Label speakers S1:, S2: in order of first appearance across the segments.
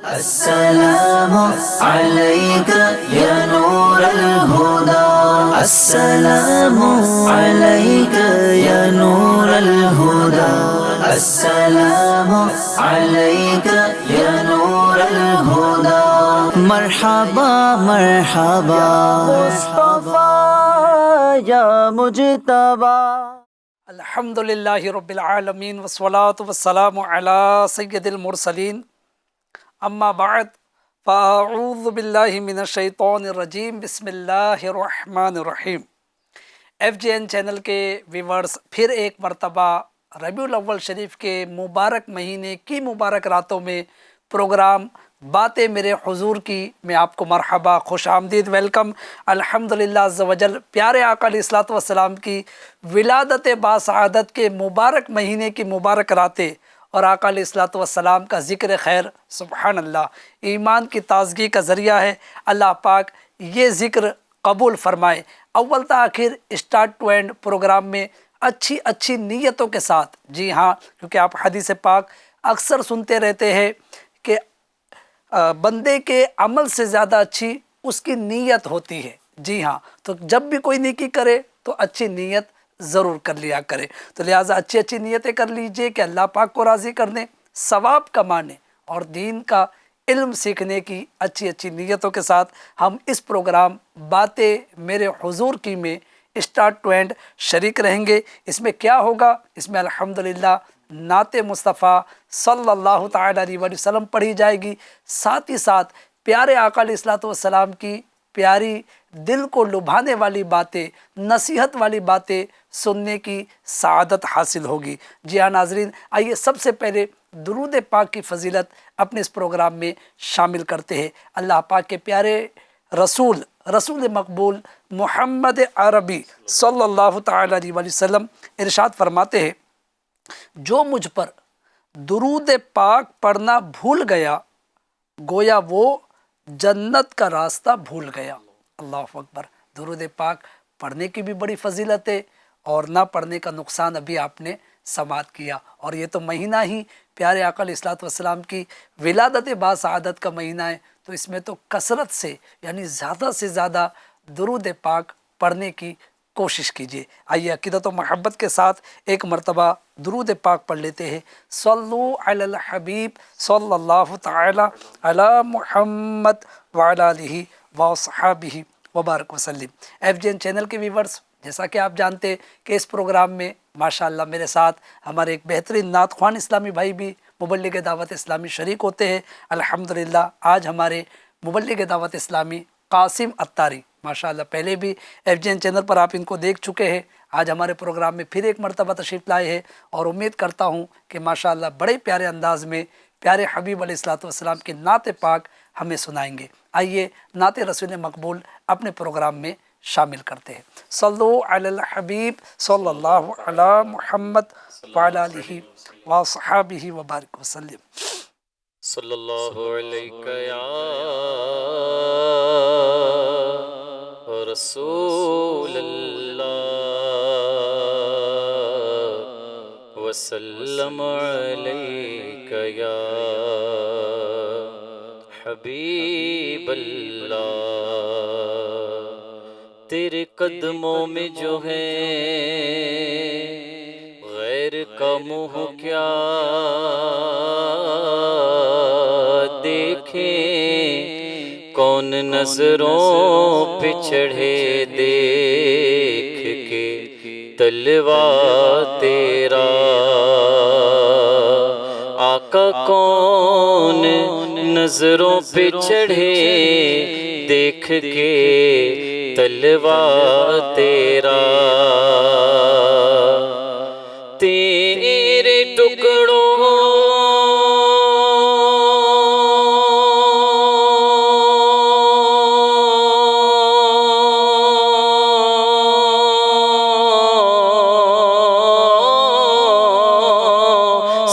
S1: السلام عليك يا نور الهدى السلام عليك يا نور الهدى السلام عليك يا نور الهدى مرحبا مرحبا مصطفى يا مجتبى
S2: الحمدللہ رب العالمین والصلاة والسلام علی سید المرسلین اما بعد فاعوذ باللہ من الشیطان الرجیم بسم اللہ الرحمن الرحیم۔ FGN چینل کے ویورز، پھر ایک مرتبہ ربیع الاول شریف کے مبارک مہینے کی مبارک راتوں میں پروگرام باتیں میرے حضور کی میں آپ کو مرحبا، خوش آمدید، ویلکم۔ الحمدللہ عز و جل پیارے آقا علیہ الصلوۃ والسلام کی ولادت باسعادت کے مبارک مہینے کی مبارک راتیں اور آقا علیہ الصلوۃ والسلام کا ذکر خیر سبحان اللہ ایمان کی تازگی کا ذریعہ ہے۔ اللہ پاک یہ ذکر قبول فرمائے۔ اول تا آخر اسٹارٹ ٹو اینڈ پروگرام میں اچھی نیتوں کے ساتھ، جی ہاں، کیونکہ آپ حدیث پاک اکثر سنتے رہتے ہیں کہ بندے کے عمل سے زیادہ اچھی اس کی نیت ہوتی ہے۔ جی ہاں، تو جب بھی کوئی نیکی کرے تو اچھی نیت ضرور کر لیا کرے، تو لہٰذا اچھی نیتیں کر لیجئے کہ اللہ پاک کو راضی کرنے، ثواب کمانے اور دین کا علم سیکھنے کی اچھی نیتوں کے ساتھ ہم اس پروگرام باتیں میرے حضور کی میں اسٹارٹ ٹو اینڈ شریک رہیں گے۔ اس میں کیا ہوگا؟ اس میں الحمدللہ نعت مصطفیٰ صلی اللہ تعالیٰ علیہ وسلم پڑھی جائے گی، ساتھ ہی ساتھ پیارے آقا علیہ الصلوۃ والسلام کی پیاری دل کو لبھانے والی باتیں، نصیحت والی باتیں سننے کی سعادت حاصل ہوگی۔ جی ہاں ناظرین، آئیے سب سے پہلے درود پاک کی فضیلت اپنے اس پروگرام میں شامل کرتے ہیں۔ اللہ پاک کے پیارے رسول مقبول محمد عربی صلی اللہ تعالیٰ علیہ وسلم ارشاد فرماتے ہیں، جو مجھ پر درود پاک پڑھنا بھول گیا گویا وہ جنت کا راستہ بھول گیا۔ اللہ اکبر۔ درود پاک پڑھنے کی بھی بڑی فضیلت ہے اور نہ پڑھنے کا نقصان ابھی آپ نے سماعت کیا، اور یہ تو مہینہ ہی پیارے آقا علیہ الصلوۃ والسلام کی ولادت باسعادت کا مہینہ ہے، تو اس میں تو کثرت سے یعنی زیادہ سے زیادہ درود پاک پڑھنے کی کوشش کیجیے۔ آئیے عقیدت و محبت کے ساتھ ایک مرتبہ درود پاک پڑھ لیتے ہیں۔ صلو علی الحبیب صلی اللہ تعالی علی محمد وعلی آلہ وصحبہ وبارک وسلم۔ FGN چینل کے ویورز، جیسا کہ آپ جانتے کہ اس پروگرام میں ماشاءاللہ میرے ساتھ ہمارے ایک بہترین نعت خوان اسلامی بھائی بھی مبلغ دعوت اسلامی شریک ہوتے ہیں۔ الحمدللہ آج ہمارے مبلغ دعوت اسلامی قاسم اتاری ماشاءاللہ پہلے بھی FGN چینل پر آپ ان کو دیکھ چکے ہیں، آج ہمارے پروگرام میں پھر ایک مرتبہ تشریف لائے ہیں، اور امید کرتا ہوں کہ ماشاءاللہ بڑے پیارے انداز میں پیارے حبیب علیہ الصلوۃ والسلام کی نعت پاک ہمیں سنائیں گے۔ آئیے نعت رسول مقبول اپنے پروگرام میں شامل کرتے ہیں۔ صلو علی الحبیب صلی اللہ علی محمد وعلی آلہ وصحبہ وبارک وسلم۔
S3: صلی اللہ علیہ یا رسول اللہ وسلم علیک یا حبیب اللہ۔ تیرے قدموں میں جو ہے غیر کا منہ کیا دیکھیں، کون نظروں پہ چڑھے دیکھ کے تلوا تیرا، آقا کون نظروں پہ چڑھے دیکھ کے تلوا تیرا، تیرے ٹکڑوں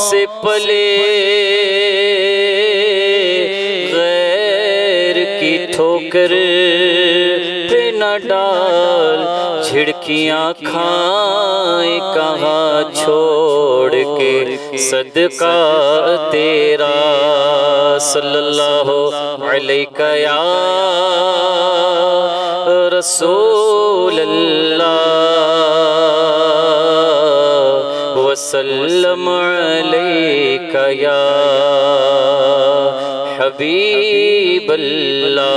S3: سے پلے غیر کی ٹھوکر پہ نہ ڈال، جھڑکیاں کھائیں کہاں چھوڑ کے صدقہ تیرا، صلی اللہ علیہ یا رسول اللہ وسلم علیک یا حبیب اللہ۔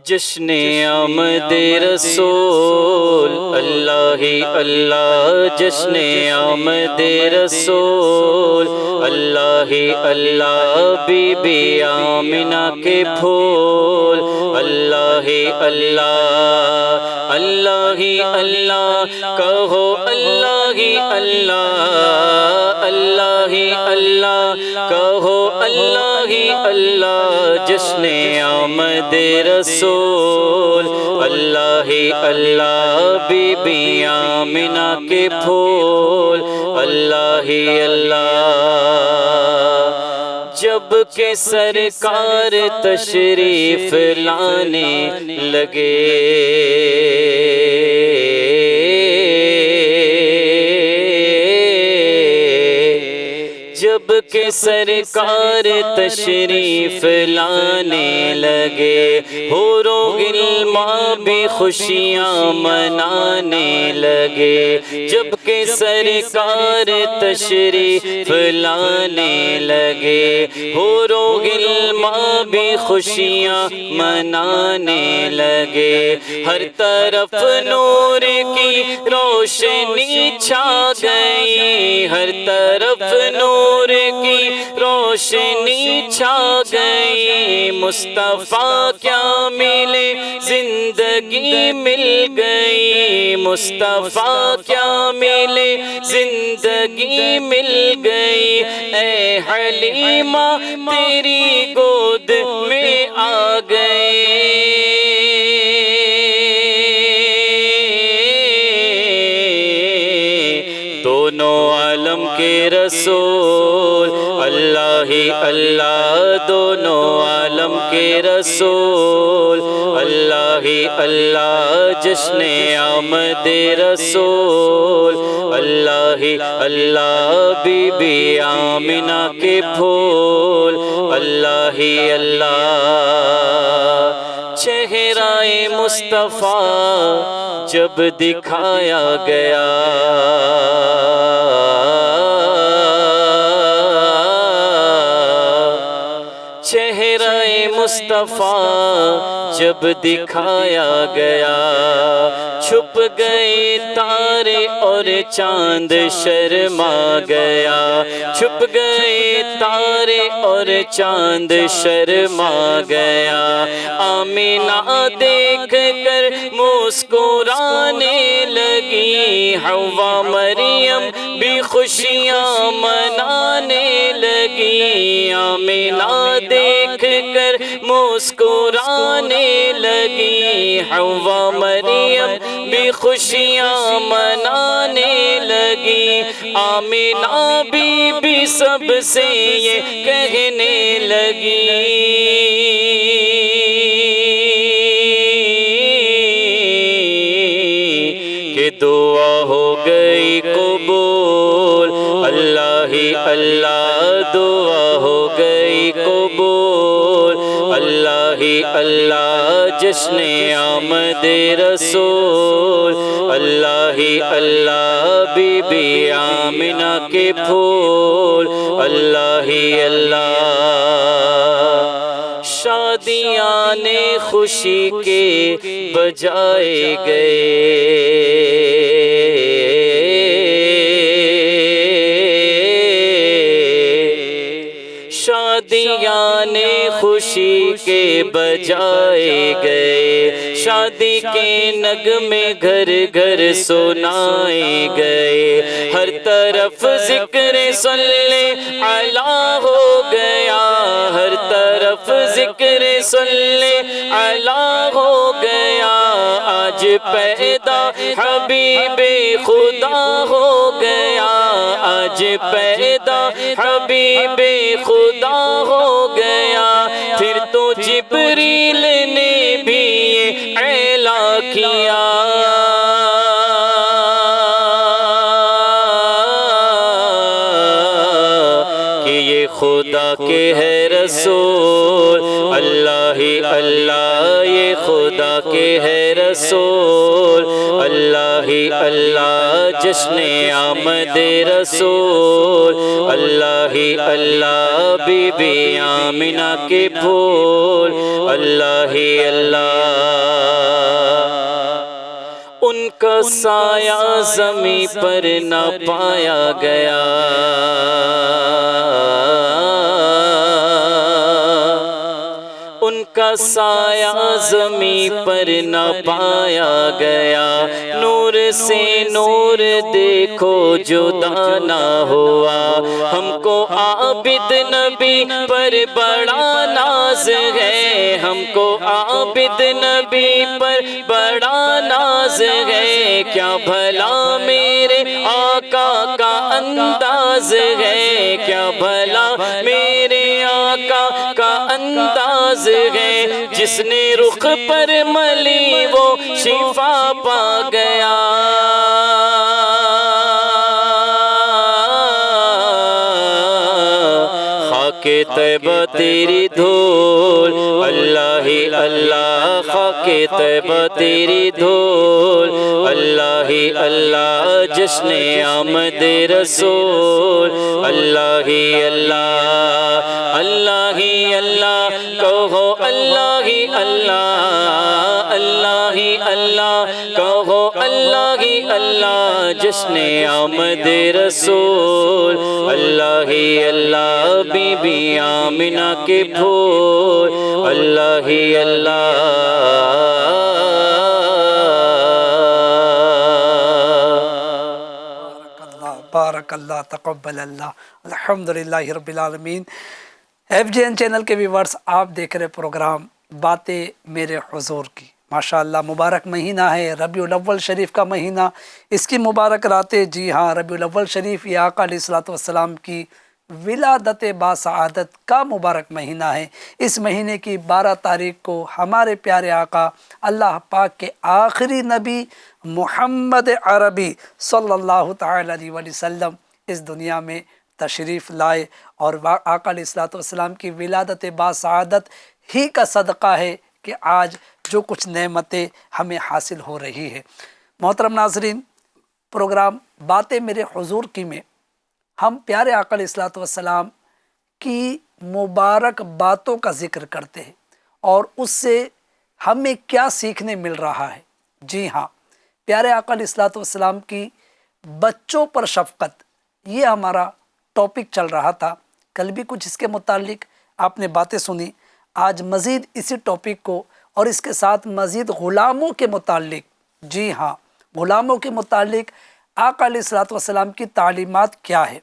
S3: جشن آمد رسول اللہ ہی اللہ، جشن آمد رسول اللہ ہی اللہ، بی بی آمنہ کے پھول اللہ ہی اللہ، اللہ ہی اللہ کہو، اللہ ہی اللہ، اللہ ہی اللہ کہو، اللہ ہی اللہ۔ جشن آمد رسول اللہ ہی اللہ، بی بی آمنہ کے پھول اللہ ہی اللہ۔ جب کہ سرکار تشریف لانے لگے، جب کہ سرکار تشریف لانے لگے، حور و غلماں بھی خوشیاں منانے لگے، جب کہ سرکار تشریف لانے لگے، حور و غلماں بھی خوشیاں منانے لگے، ہر طرف نور کی روشنی چھا گئی، ہر طرف نور کی روشنی چھا گئی، مصطفیٰ کیا ملے زندگی مل گئی، مصطفیٰ کیا ملے زندگی مل گئی، اے حلیمہ تیری گود میں آ گئے، دونوں عالم کے رسول اللہ ہی اللہ، دونوں عالم کے رسول اللہ ہی اللہ۔ جشن آمد رسول اللہ ہی اللہ، بی بی آمنہ کے پھول اللہ ہی اللہ۔ چہرہ مصطفیٰ جب دکھایا گیا، چہرہ مصطفیٰ جب دکھایا گیا، چھپ گئے تارے اور چاند شرما گیا، چھپ گئے تارے اور چاند شرما گیا، آمنہ دیکھ کر مسکرانے لگی، حوا مریم بھی خوشیاں منانے لگی، آمنہ دیکھ کر مسکرانے لگی، حوا مریم بھی خوشیاں منانے لگی، آمنہ بی بی سب سے یہ کہنے لگی کہ دعا ہو گئی قبول اللہ ہی اللہ، دعا ہو گئی قبول اللہ ہی اللہ۔ جشن آمد رسول اللہ ہی اللہ، بی بی آمنہ کے پھول اللہ ہی اللہ۔ شادیاں نے خوشی کے بجائے گئے، شادیاں نے خوشی کے بجائے گئے، شادی کے نغمے گھر گھر سنائے گئے، ہر طرف ذکر صلی علیہ ہو گیا، ہر طرف ذکر صلی علیہ ہو گیا، آج پیدا حبیب خدا ہو گیا، آج پیدا حبیب خدا ہو گیا، پھر تو جبریل کہ یہ خدا کے ہے رسول، اللہ ہی اللہ یہ خدا کے ہے رسول، اللہ ہی اللہ جشن آمد رسول، اللہ ہی اللہ بی بی آمنہ کے پھول، اللہ ہی اللہ ان کا سایہ زمین پر نہ پایا گیا، ان کا سایہ زمین پر نہ پایا گیا، نور سے نور دیکھو جدا نہ ہوا، ہم کو عابد نبی پر بڑا ناز ہے، ہم کو عابد نبی پر بڑا ناز ہے، کیا بھلا میرے آقا کا انداز ہے، کیا بھلا میرے آقا کا انداز ہے، جس نے رخ پر ملی وہ شفا پا گیا، خاک طیبہ تیری دھول، اللہ ہی اللہ خاک طیبہ تیری دھول، اللہ ہی اللہ جشن آمد رسول، اللہ ہی اللہ، اللہ ہی اللہ کہو، اللہ ہی اللہ، اللہ ہی اللہ کہو، اللہ ہی اللہ جشن آمد رسول، اللہ ہی اللہ بی بی آمنہ کے پھول، اللہ ہی اللہ
S2: بارک اللہ تقبل اللہ الحمدللہ رب العالمین۔ ایف جی این چینل کے ویورز، آپ دیکھ رہے پروگرام باتیں میرے حضور کی۔ ماشاءاللہ مبارک مہینہ ہے، ربیع الاول شریف کا مہینہ، اس کی مبارک راتیں، جی ہاں ربیع الاول شریف یہ آقا علیہ الصلوۃ والسلام کی ولادت باسعادت کا مبارک مہینہ ہے۔ اس مہینے کی 12 تاریخ کو ہمارے پیارے آقا اللہ پاک کے آخری نبی محمد عربی صلی اللہ تعالی علیہ وآلہ وسلم اس دنیا میں تشریف لائے، اور آقا علیہ الصلوۃ والسلام کی ولادت باسعادت ہی کا صدقہ ہے کہ آج جو کچھ نعمتیں ہمیں حاصل ہو رہی ہے۔ محترم ناظرین، پروگرام باتیں میرے حضور کی میں ہم پیارے آقا علیہ الصلوۃ والسلام کی مبارک باتوں کا ذکر کرتے ہیں اور اس سے ہمیں کیا سیکھنے مل رہا ہے۔ جی ہاں، پیارے آقا علیہ الصلوۃ والسلام کی بچوں پر شفقت، یہ ہمارا ٹاپک چل رہا تھا۔ کل بھی کچھ اس کے متعلق آپ نے باتیں سنی، آج مزید اسی ٹاپک کو اور اس کے ساتھ مزید غلاموں کے متعلق، جی ہاں غلاموں کے متعلق آقا علیہ الصلوۃ والسلام کی تعلیمات کیا ہے۔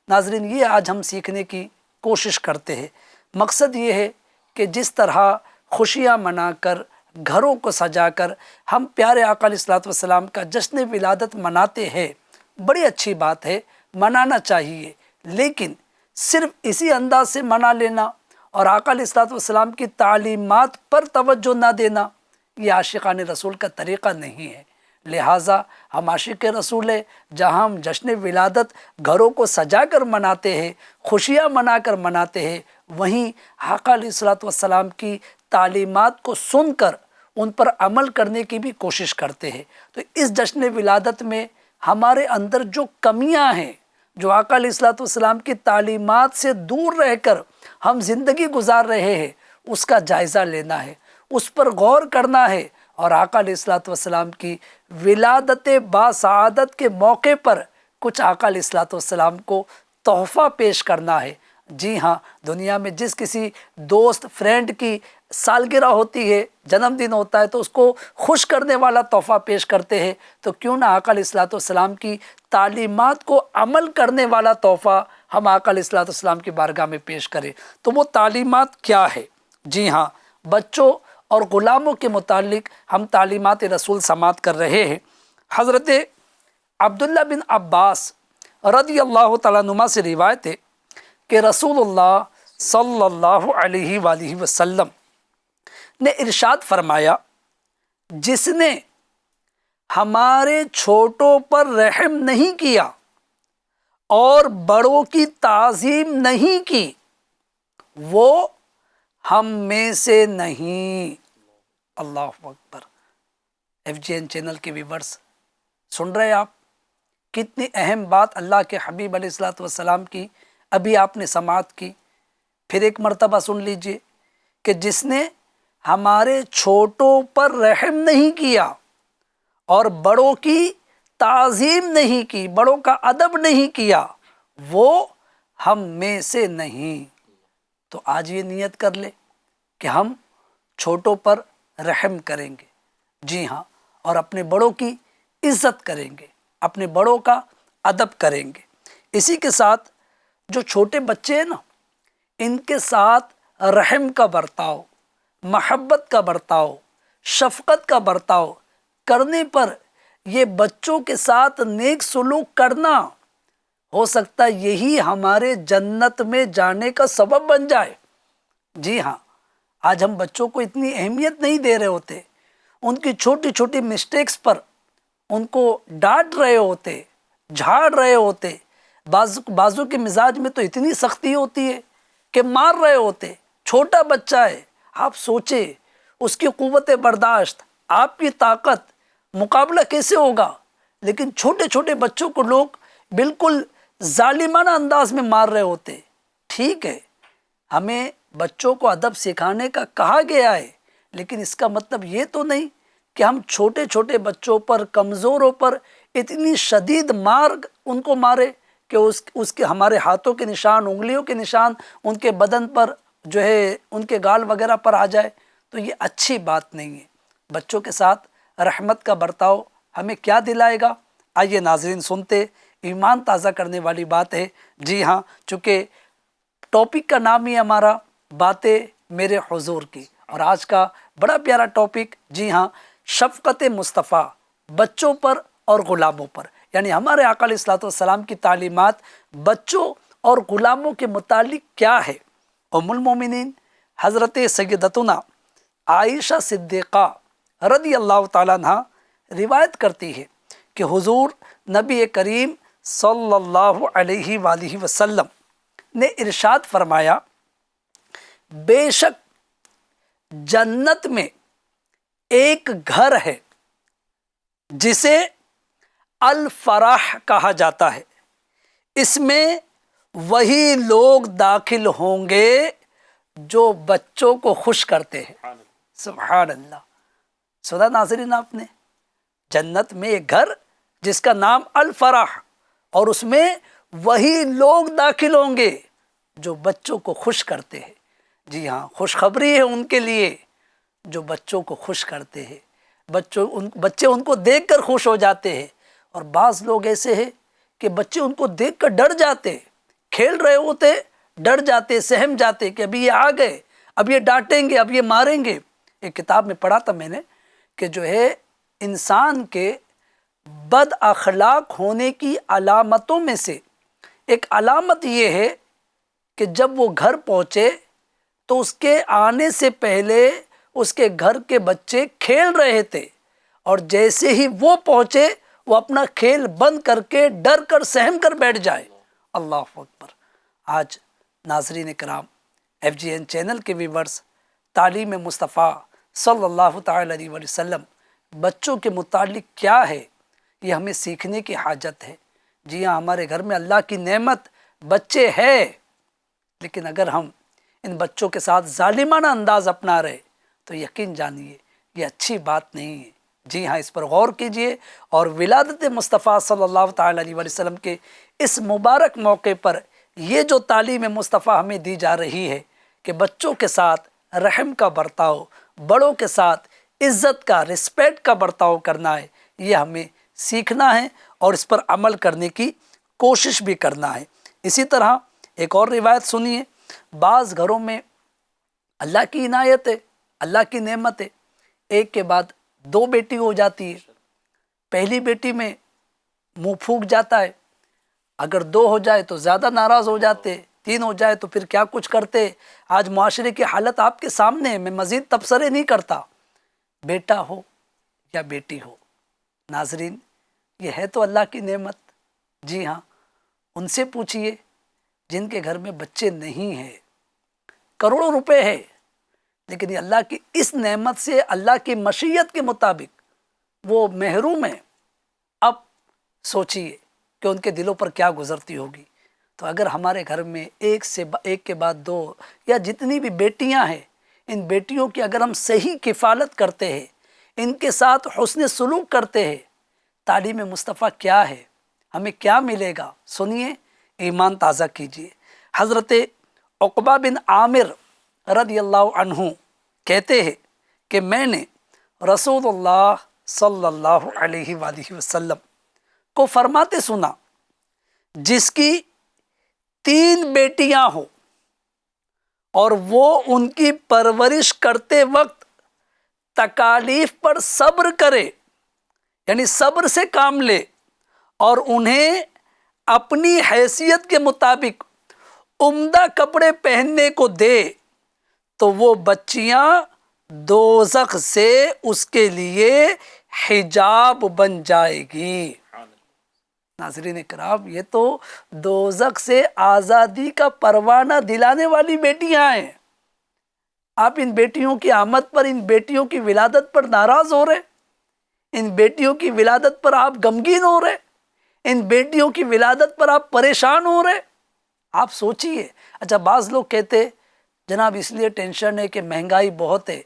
S2: ناظرین، یہ آج ہم سیکھنے کی کوشش کرتے ہیں۔ مقصد یہ ہے کہ جس طرح خوشیاں منا کر، گھروں کو سجا کر ہم پیارے آقا علیہ الصلوۃ والسلام کا جشن ولادت مناتے ہیں، بڑی اچھی بات ہے، منانا چاہیے، لیکن صرف اسی انداز سے منا لینا اور آقا علیہ الصلوۃ والسلام کی تعلیمات پر توجہ نہ دینا، یہ عاشقان رسول کا طریقہ نہیں ہے۔ لہٰذا ہم عاشق رسول ہیں، جہاں ہم جشن ولادت گھروں کو سجا کر مناتے ہیں، خوشیاں منا کر مناتے ہیں، وہیں آقا علیہ الصلوۃ والسلام کی تعلیمات کو سن کر ان پر عمل کرنے کی بھی کوشش کرتے ہیں۔ تو اس جشن ولادت میں ہمارے اندر جو کمیاں ہیں، جو آقا علیہ الصلوۃ والسلام کی تعلیمات سے دور رہ کر ہم زندگی گزار رہے ہیں، اس کا جائزہ لینا ہے، اس پر غور کرنا ہے، اور آقا علیہ الصلوۃ والسلام کی ولادت باسعادت کے موقع پر کچھ آقا علیہ الصلوۃ والسلام کو تحفہ پیش کرنا ہے۔ جی ہاں، دنیا میں جس کسی دوست فرینڈ کی سالگرہ ہوتی ہے، جنم دن ہوتا ہے، تو اس کو خوش کرنے والا تحفہ پیش کرتے ہیں، تو کیوں نہ آقا علیہ الصلوۃ والسلام کی تعلیمات کو عمل کرنے والا تحفہ ہم آقا علیہ الصلوۃ والسلام کی بارگاہ میں پیش کریں۔ تو وہ تعلیمات کیا ہے؟ جی ہاں، بچوں اور غلاموں کے متعلق ہم تعلیمات رسول سماعت کر رہے ہیں۔ حضرت عبداللہ بن عباس رضی اللہ تعالیٰ عنہما سے روایت ہے کہ رسول اللہ صلی اللہ علیہ وآلہ وسلم نے ارشاد فرمایا، جس نے ہمارے چھوٹوں پر رحم نہیں کیا اور بڑوں کی تعظیم نہیں کی وہ ہم میں سے نہیں۔ اللہ اکبر۔ FGN چینل کے ویورز سن رہے آپ، کتنی اہم بات اللہ کے حبیب علیہ الصلوۃ والسلام کی ابھی آپ نے سماعت کی۔ پھر ایک مرتبہ سن لیجئے کہ جس نے ہمارے چھوٹوں پر رحم نہیں کیا اور بڑوں کی تعظیم نہیں کی، بڑوں کا ادب نہیں کیا، وہ ہم میں سے نہیں۔ تو آج یہ نیت کر لے کہ ہم چھوٹوں پر رحم کریں گے، جی ہاں، اور اپنے بڑوں کی عزت کریں گے، اپنے بڑوں کا ادب کریں گے۔ اسی کے ساتھ جو چھوٹے بچے ہیں نا، ان کے ساتھ رحم کا برتاؤ، محبت کا برتاؤ، شفقت کا برتاؤ کرنے پر یہ بچوں کے ساتھ نیک سلوک کرنا ہو سکتا ہے یہی ہمارے جنت میں جانے کا سبب بن جائے۔ جی ہاں، آج ہم بچوں کو اتنی اہمیت نہیں دے رہے ہوتے، ان کی چھوٹی چھوٹی مسٹیکس پر ان کو ڈانٹ رہے ہوتے، جھاڑ رہے ہوتے، بعضوں کے مزاج میں تو اتنی سختی ہوتی ہے کہ مار رہے ہوتے۔ چھوٹا بچہ ہے، آپ سوچے اس کی قوت برداشت، آپ کی طاقت، مقابلہ کیسے ہوگا؟ لیکن چھوٹے چھوٹے بچوں کو لوگ بالکل ظالمانہ انداز میں مار رہے ہوتے۔ ٹھیک ہے، ہمیں بچوں کو ادب سکھانے کا کہا گیا ہے، لیکن اس کا مطلب یہ تو نہیں کہ ہم چھوٹے چھوٹے بچوں پر، کمزوروں پر اتنی شدید مار ان کو مارے کہ اس کے ہمارے ہاتھوں کے نشان، انگلیوں کے نشان ان کے بدن پر جو ہے، ان کے گال وغیرہ پر آ جائے، تو یہ اچھی بات نہیں ہے۔ بچوں کے ساتھ رحمت کا برتاؤ ہمیں کیا دلائے گا؟ آئیے ناظرین سنتے، ایمان تازہ کرنے والی بات ہے۔ جی ہاں، چونکہ ٹاپک کا نام ہی ہمارا باتیں میرے حضور کی، اور آج کا بڑا پیارا ٹاپک، جی ہاں، شفقت مصطفیٰ بچوں پر اور غلاموں پر، یعنی ہمارے آقا علیہ الصلوۃ والسلام کی تعلیمات بچوں اور غلاموں کے متعلق کیا ہے۔ ام المومنین حضرت سیدتنا عائشہ صدیقہ رضی اللہ تعالیٰ عنہ روایت کرتی ہے کہ حضور نبی کریم صلی اللہ علیہ وآلہ وسلم نے ارشاد فرمایا، بے شک جنت میں ایک گھر ہے جسے الفرح کہا جاتا ہے، اس میں وہی لوگ داخل ہوں گے جو بچوں کو خوش کرتے ہیں۔ سبحان اللہ۔ سنا ناظرین آپ نے، جنت میں ایک گھر جس کا نام الفرح، اور اس میں وہی لوگ داخل ہوں گے جو بچوں کو خوش کرتے ہیں۔ جی ہاں، خوشخبری ہے ان کے لیے جو بچوں کو خوش کرتے ہیں۔ بچے ان کو دیکھ کر خوش ہو جاتے ہیں، اور بعض لوگ ایسے ہیں کہ بچے ان کو دیکھ کر ڈر جاتے، کھیل رہے ہوتے ڈر جاتے، سہم جاتے کہ ابھی یہ آ گئے، اب یہ ڈانٹیں گے، اب یہ ماریں گے۔ ایک کتاب میں پڑھا تھا میں نے کہ جو ہے انسان کے بد اخلاق ہونے کی علامتوں میں سے ایک علامت یہ ہے کہ جب وہ گھر پہنچے تو اس کے آنے سے پہلے اس کے گھر کے بچے کھیل رہے تھے، اور جیسے ہی وہ پہنچے وہ اپنا کھیل بند کر کے ڈر کر سہم کر بیٹھ جائے۔ اللہ اکبر۔ آج ناظرین کرام، FGN چینل کے ویورز، تعلیم مصطفیٰ صلی اللہ تعالی علیہ وسلم بچوں کے متعلق کیا ہے، یہ ہمیں سیکھنے کی حاجت ہے۔ جی ہاں، ہمارے گھر میں اللہ کی نعمت بچے ہے، لیکن اگر ہم ان بچوں کے ساتھ ظالمانہ انداز اپنا رہے تو یقین جانیے یہ اچھی بات نہیں ہے۔ جی ہاں، اس پر غور کیجئے، اور ولادت مصطفیٰ صلی اللہ تعالی علیہ وسلم کے اس مبارک موقع پر یہ جو تعلیم مصطفیٰ ہمیں دی جا رہی ہے کہ بچوں کے ساتھ رحم کا برتاؤ، بڑوں کے ساتھ عزت کا، رسپیکٹ کا برتاؤ کرنا ہے، یہ ہمیں سیکھنا ہے اور اس پر عمل کرنے کی کوشش بھی کرنا ہے۔ اسی طرح ایک اور روایت سنیے، بعض گھروں میں اللہ کی عنایت ہے، اللہ کی نعمت ہے، ایک کے بعد 2 بیٹی ہو جاتی ہے۔ پہلی بیٹی میں منہ پھونک جاتا ہے، اگر 2 ہو جائے تو زیادہ ناراض ہو جاتے، 3 ہو جائے تو پھر کیا کچھ کرتے۔ آج معاشرے کی حالت آپ کے سامنے ہے، میں مزید تبصرے نہیں کرتا، بیٹا ہو یا بیٹی ہو، ناظرین یہ ہے تو اللہ کی نعمت۔ جی ہاں، ان سے پوچھئے جن کے گھر میں بچے نہیں ہیں، کروڑوں روپے ہے، لیکن یہ اللہ کی اس نعمت سے اللہ کی مشیت کے مطابق وہ محروم ہیں۔ اب سوچئے کہ ان کے دلوں پر کیا گزرتی ہوگی۔ تو اگر ہمارے گھر میں ایک کے بعد دو یا جتنی بھی بیٹیاں ہیں، ان بیٹیوں کی اگر ہم صحیح کفالت کرتے ہیں، ان کے ساتھ حسن سلوک کرتے ہیں، تعلیم مصطفیٰ کیا ہے، ہمیں کیا ملے گا، سنیے، ایمان تازہ کیجئے۔ حضرت عقبہ بن عامر رضی اللہ عنہ کہتے ہیں کہ میں نے رسول اللہ صلی اللہ علیہ وآلہ وسلم کو فرماتے سنا، جس کی 3 بیٹیاں ہوں اور وہ ان کی پرورش کرتے وقت تکالیف پر صبر کرے، یعنی صبر سے کام لے، اور انہیں اپنی حیثیت کے مطابق عمدہ کپڑے پہننے کو دے، تو وہ بچیاں دوزخ سے اس کے لیے حجاب بن جائے گی۔ ناظرین کرام، یہ تو دوزخ سے آزادی کا پروانہ دلانے والی بیٹیاں ہیں۔ آپ ان بیٹیوں کی آمد پر، ان بیٹیوں کی ولادت پر ناراض ہو رہے، ان بیٹیوں کی ولادت پر آپ غمگین ہو رہے، ان بیٹیوں کی ولادت پر آپ پریشان ہو رہے۔ آپ سوچئے۔ اچھا، بعض لوگ کہتے جناب اس لیے ٹینشن ہے کہ مہنگائی بہت ہے،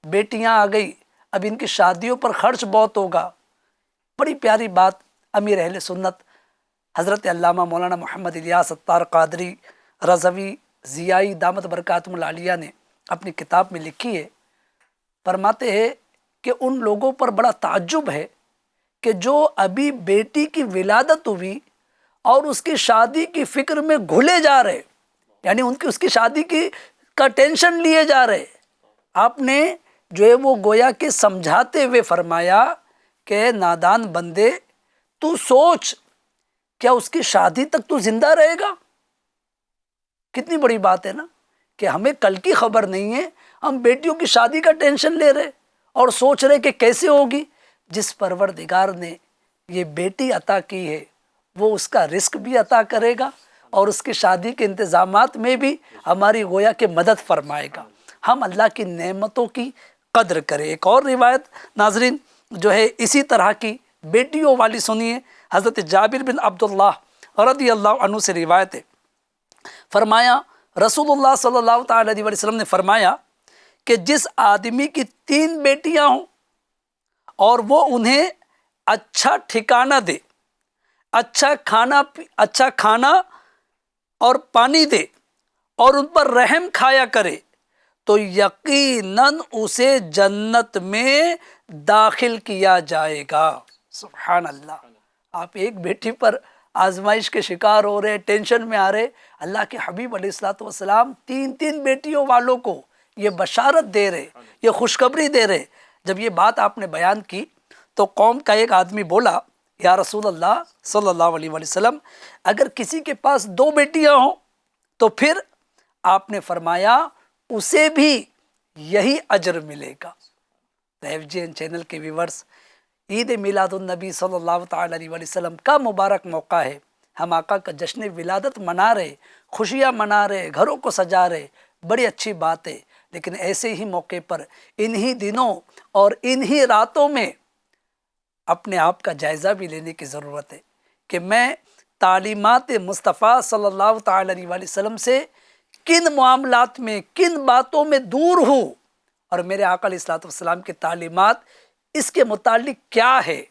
S2: بیٹیاں آ گئی، اب ان کی شادیوں پر خرچ بہت ہوگا۔ بڑی پیاری بات امیر اہل سنت حضرت علامہ مولانا محمد الیاس اتار قادری رضوی ضیائی دامت برکاتہم العالیہ نے اپنی کتاب میں لکھی ہے۔ فرماتے ہیں کہ ان لوگوں پر بڑا تعجب ہے کہ جو ابھی بیٹی کی ولادت ہوئی اور اس کی شادی کی فکر میں گھلے جا رہے، یعنی اس کی شادی کا ٹینشن لیے جا رہے۔ آپ نے جو ہے وہ گویا کہ سمجھاتے ہوئے فرمایا کہ نادان بندے، تو سوچ کیا اس کی شادی تک تو زندہ رہے گا؟ کتنی بڑی بات ہے نا، کہ ہمیں کل کی خبر نہیں ہے، ہم بیٹیوں کی شادی کا ٹینشن لے رہے اور سوچ رہے کہ کیسے ہوگی۔ جس پروردگار نے یہ بیٹی عطا کی ہے وہ اس کا رزق بھی عطا کرے گا اور اس کی شادی کے انتظامات میں بھی ہماری گویا کہ مدد فرمائے گا۔ ہم اللہ کی نعمتوں کی قدر کریں۔ ایک اور روایت ناظرین جو ہے اسی طرح کی بیٹیوں والی سنیے، حضرت جابر بن عبداللہ رضی اللہ عنہ سے روایت ہے۔ فرمایا رسول اللہ صلی اللہ تعالی علیہ وسلم نے فرمایا کہ جس آدمی کی 3 بیٹیاں ہوں اور وہ انہیں اچھا ٹھکانہ دے، اچھا کھانا اور پانی دے اور ان پر رحم کھایا کرے، تو یقیناً اسے جنت میں داخل کیا جائے گا۔ سبحان اللہ۔ آپ ایک بیٹی پر آزمائش کے شکار ہو رہے، ٹینشن میں آ رہے، اللہ کے حبیب علیہ الصلوۃ والسلام 3 بیٹیوں والوں کو یہ بشارت دے رہے، یہ خوشخبری دے رہے۔ جب یہ بات آپ نے بیان کی تو قوم کا ایک آدمی بولا، یا رسول اللہ صلی اللہ علیہ وسلم، اگر کسی کے پاس 2 بیٹیاں ہوں تو پھر آپ نے فرمایا اسے بھی یہی اجر ملے گا۔ FGN چینل کے ویورز، عید میلاد النبی صلی اللہ تعالی علیہ وسلم کا مبارک موقع ہے۔ ہم آقا کا جشن ولادت منا رہے، خوشیاں منا رہے، گھروں کو سجا رہے، بڑی اچھی بات ہے، لیکن ایسے ہی موقع پر انہی دنوں اور انہی راتوں میں اپنے آپ کا جائزہ بھی لینے کی ضرورت ہے کہ میں تعلیمات مصطفیٰ صلی اللہ تعالی علیہ وسلم سے کن معاملات میں، کن باتوں میں دور ہوں، اور میرے آقا علیہ السلام کی تعلیمات اس کے متعلق کیا ہے۔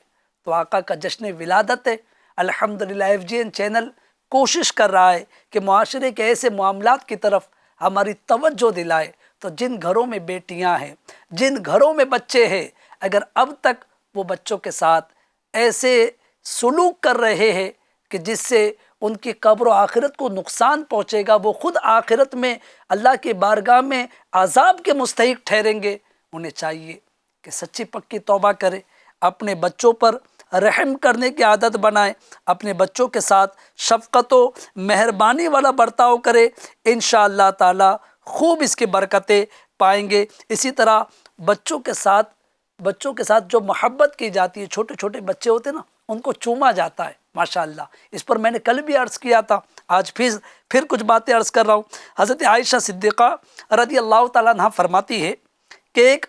S2: تو آقا کا جشن ولادت ہے، الحمدللہ FGN چینل کوشش کر رہا ہے کہ معاشرے کے ایسے معاملات کی طرف ہماری توجہ دلائے۔ تو جن گھروں میں بیٹیاں ہیں، جن گھروں میں بچے ہیں، اگر اب تک وہ بچوں کے ساتھ ایسے سلوک کر رہے ہیں کہ جس سے ان کی قبر و آخرت کو نقصان پہنچے گا، وہ خود آخرت میں اللہ کی بارگاہ میں عذاب کے مستحق ٹھہریں گے، انہیں چاہیے کہ سچی پکی توبہ کرے، اپنے بچوں پر رحم کرنے کی عادت بنائے، اپنے بچوں کے ساتھ شفقت و مہربانی والا برتاؤ کرے، انشاءاللہ تعالی خوب اس کی برکتیں پائیں گے۔ اسی طرح بچوں کے ساتھ جو محبت کی جاتی ہے، چھوٹے چھوٹے بچے ہوتے ہیں نا، ان کو چوما جاتا ہے، ماشاءاللہ. اس پر میں نے کل بھی عرض کیا تھا، آج پھر کچھ باتیں عرض کر رہا ہوں. حضرت عائشہ صدیقہ رضی اللہ تعالیٰ عنہ فرماتی ہے کہ ایک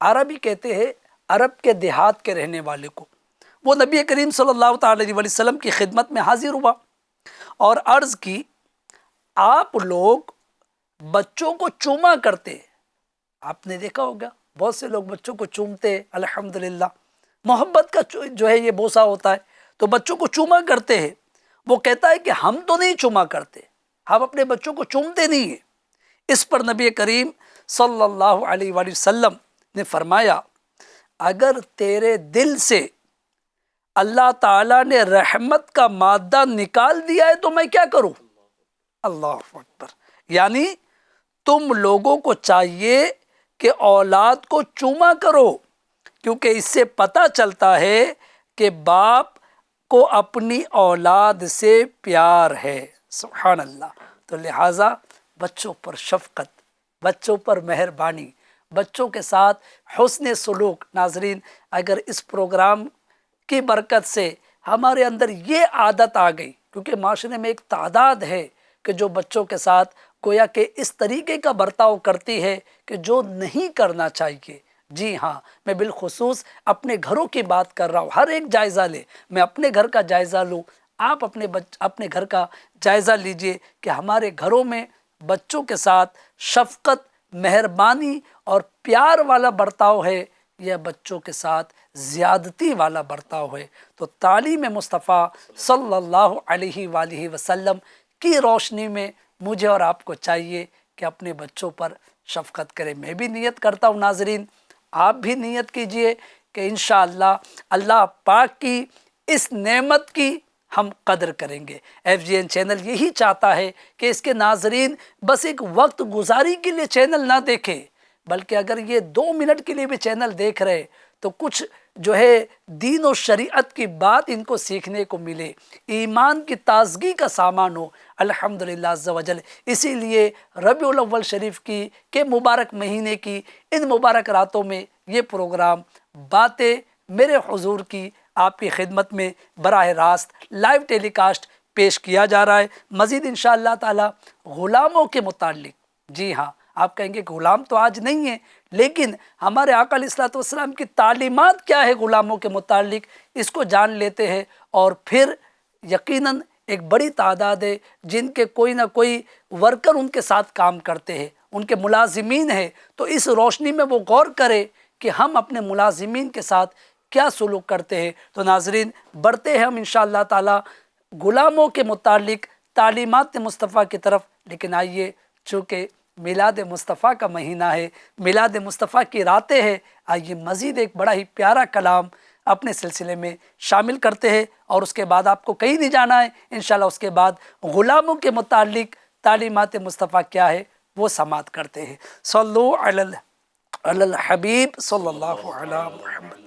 S2: عربی کہتے ہیں عرب کے دیہات کے رہنے والے کو، وہ نبی کریم صلی اللہ تعالیٰ علیہ وسلم کی خدمت میں حاضر ہوا اور عرض کی، آپ لوگ بچوں کو چوما کرتے. آپ نے دیکھا ہوگا بہت سے لوگ بچوں کو چومتے، الحمدللہ محبت کا جو ہے یہ بوسہ ہوتا ہے، تو بچوں کو چوما کرتے ہیں. وہ کہتا ہے کہ ہم تو نہیں چوما کرتے، ہم اپنے بچوں کو چومتے نہیں ہیں. اس پر نبی کریم صلی اللہ علیہ وآلہ وسلم نے فرمایا، اگر تیرے دل سے اللہ تعالیٰ نے رحمت کا مادہ نکال دیا ہے تو میں کیا کروں؟ اللہ اکبر. یعنی تم لوگوں کو چاہیے کہ اولاد کو چوما کرو، کیونکہ اس سے پتہ چلتا ہے کہ باپ کو اپنی اولاد سے پیار ہے. سبحان اللہ. تو لہٰذا بچوں پر شفقت، بچوں پر مہربانی، بچوں کے ساتھ حسن سلوک. ناظرین، اگر اس پروگرام کی برکت سے ہمارے اندر یہ عادت آ گئی، کیونکہ معاشرے میں ایک تعداد ہے کہ جو بچوں کے ساتھ گویا کہ اس طریقے کا برتاؤ کرتی ہے کہ جو نہیں کرنا چاہیے. جی ہاں، میں بالخصوص اپنے گھروں کی بات کر رہا ہوں. ہر ایک جائزہ لے، میں اپنے گھر کا جائزہ لوں، آپ اپنے گھر کا جائزہ لیجئے کہ ہمارے گھروں میں بچوں کے ساتھ شفقت، مہربانی اور پیار والا برتاؤ ہے یا بچوں کے ساتھ زیادتی والا برتاؤ ہے. تو تعلیم مصطفیٰ صلی اللہ علیہ وآلہ وسلم کی روشنی میں مجھے اور آپ کو چاہیے کہ اپنے بچوں پر شفقت کریں. میں بھی نیت کرتا ہوں ناظرین، آپ بھی نیت کیجئے کہ انشاءاللہ اللہ پاک کی اس نعمت کی ہم قدر کریں گے. FGN چینل یہی چاہتا ہے کہ اس کے ناظرین بس ایک وقت گزاری کے لیے چینل نہ دیکھیں، بلکہ اگر یہ 2 منٹ کے لیے بھی چینل دیکھ رہے تو کچھ جو ہے دین و شریعت کی بات ان کو سیکھنے کو ملے، ایمان کی تازگی کا سامان ہو. الحمدللہ عز و جل. اسی لیے ربیع الاول شریف کی کے مبارک مہینے کی ان مبارک راتوں میں یہ پروگرام باتیں میرے حضور کی آپ کی خدمت میں براہ راست لائیو ٹیلی کاسٹ پیش کیا جا رہا ہے. مزید انشاءاللہ تعالی غلاموں کے متعلق، جی ہاں، آپ کہیں گے کہ غلام تو آج نہیں ہیں، لیکن ہمارے آقا علیہ الصلوۃ والسلام کی تعلیمات کیا ہے غلاموں کے متعلق، اس کو جان لیتے ہیں. اور پھر یقیناً ایک بڑی تعداد ہے جن کے کوئی نہ کوئی ورکر ان کے ساتھ کام کرتے ہیں، ان کے ملازمین ہیں. تو اس روشنی میں وہ غور کرے کہ ہم اپنے ملازمین کے ساتھ کیا سلوک کرتے ہیں. تو ناظرین، بڑھتے ہیں ہم انشاءاللہ تعالی غلاموں کے متعلق تعلیمات مصطفیٰ کی طرف. لیکن آئیے، چونکہ میلاد مصطفیٰ کا مہینہ ہے، میلاد مصطفیٰ کی راتیں ہیں، آئیے مزید ایک بڑا ہی پیارا کلام اپنے سلسلے میں شامل کرتے ہیں. اور اس کے بعد آپ کو کہیں نہیں جانا ہے انشاءاللہ. اس کے بعد غلاموں کے متعلق تعلیمات مصطفیٰ کیا ہے وہ سماعت کرتے ہیں. صلو علی الحبیب صلی اللہ علیہ محمد.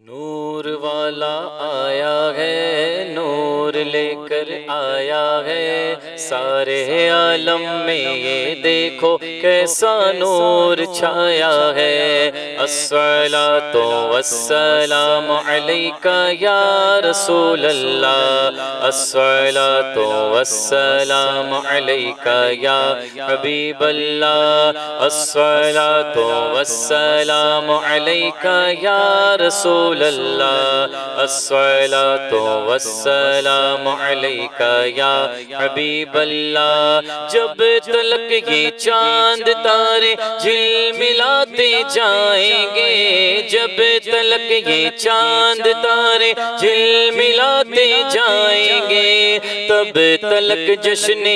S3: نور والا آیا ہے، نور لے کر آیا ہے، سارے عالم میں یہ دیکھو کیسا نور چھایا ہے. الصلاۃ والسلام علیک یا رسول اللہ، الصلاۃ والسلام علیک یا حبیب اللہ، الصلاۃ والسلام علیک یا رسول اللہ، الصلاۃ والسلام علیک یا حبیب اللہ. جب تلک یہ چاند تارے جھلملاتے جائیں گے، جب تلک یہ چاند تارے جھلملاتے جائیں گے، تب تلک جشن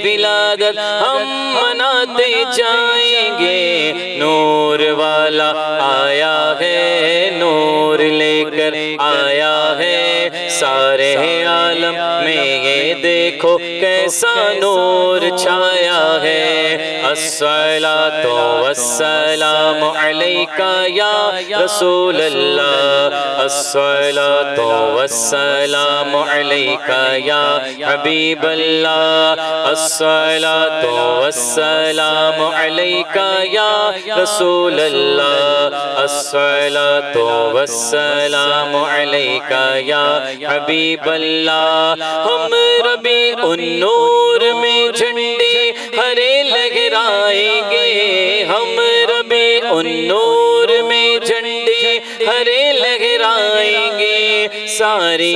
S3: ولادت ہم مناتے جائیں گے. نور والا آیا ہے، نور لے کر آیا ہے، سارے عالم میں یہ دیکھو کیسا نور چھایا ہے الصلاۃ والسلام علیک یا رسول اللہ الصلاۃ والسلام علیک یا حبیب اللہ الصلاۃ والسلام علیک یا رسول اللہ الصلاۃ والسلام علیک یا حبیب اللہ ہم ربیع النور میں جھنڈے ہرے لہرائیں گے ہم ربیع النور میں جھنڈے ہرے لہرائیں گے ساری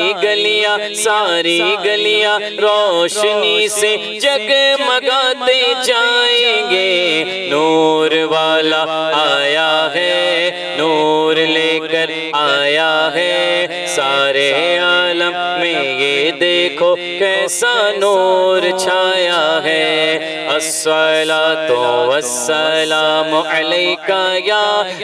S3: گلیاں روشنی سے جگمگاتے جائیں گے نور والا آیا ہے نور لے کر آیا ہے سارے عالم میں یہ دیکھو کیسا نور چھایا ہے الصلاۃ والسلام علیک یا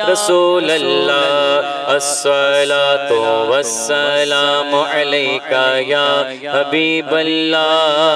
S3: رسول اللہ الصلاۃ والسلام علیک یا حبیب اللہ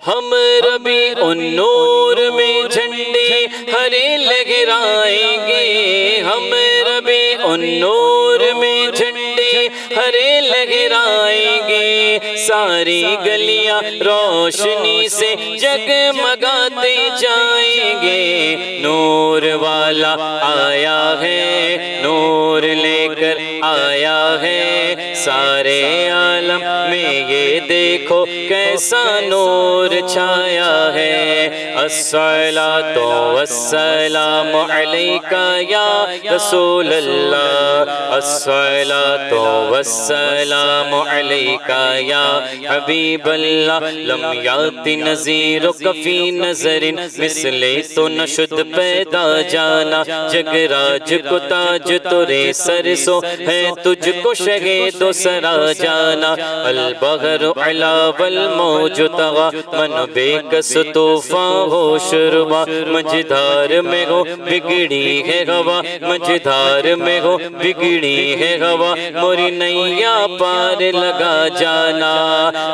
S3: ہم ربیع النور میں جھنڈے ہرے لہرائیں گے ہم ربیع النور میں جھنڈے ہرے لہرائیں گے ساری گلیاں روشنی سے جگمگاتے جائیں گے نور والا آیا ہے نور لے کر آیا ہے سارے عالم میں یہ دیکھو کیسا نور چھایا ہے الصلاۃ والسلام علیک یا رسول اللہ الصلاۃ والسلام علیک یا حبیب اللہ لم یات نظیرک فی نظر مثل تو نشد پیدا جانا جگ راج کو تاج ترے سر سو ہے تجھ کو شہید و سرا جانا البحر علا والموج طغا من بے کس طوفان ہو شربا مجھدار میں ہو بگڑی ہے ہوا مجھدار میں ہو بگڑی ہے ہوا موری نیا پار لگا جانا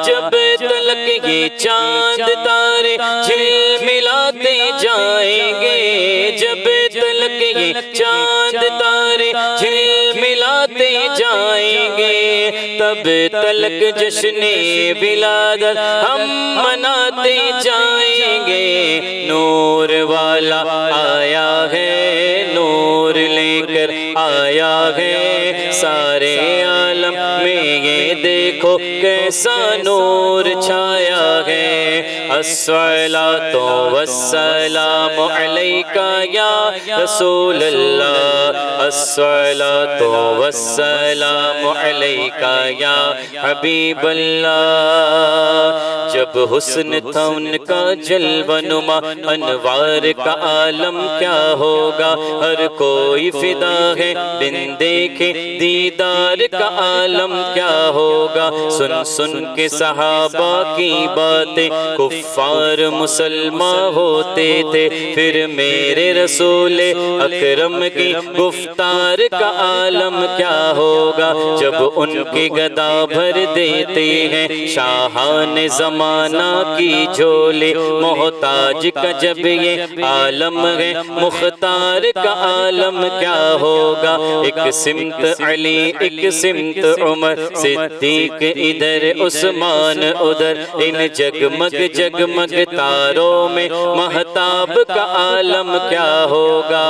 S3: جب تلک یہ چاند تارے جھل ملاتے جائیں گے جب تلک یہ چاند تارے جھل ملاتے جائیں گے تب تلک جشن ولادت ہم مناتے جائیں گے نور والا آیا ہے نور لے کر آیا ہے سارے عالم میں یہ دیکھو کیسا نور چھایا ہے الصلاۃ والسلام علیک یا رسول اللہ الصلاۃ والسلام علیک یا حبیب اللہ جب حسن تھا ان کا جلوہ نما انوار کا عالم کیا ہوگا ہر کوئی فدا ہے بن دیکھے دیدار کا عالم کیا ہوگا سن سن کے صحابہ کی باتیں کفار مسلمان ہوتے تھے پھر میرے رسول اکرم کی گفتار کا عالم کیا ہوگا جب ان کی گدا بھر دیتے ہیں شاہان زمانہ کی جھولی محتاج کا جب یہ عالم ہے مختار کا عالم کیا ہوگا ایک سمت علی ایک سمت عمر صدیق ادھر عثمان ادھر ان جگمگ جگمگ تاروں میں مہتاب کا عالم کیا ہوگا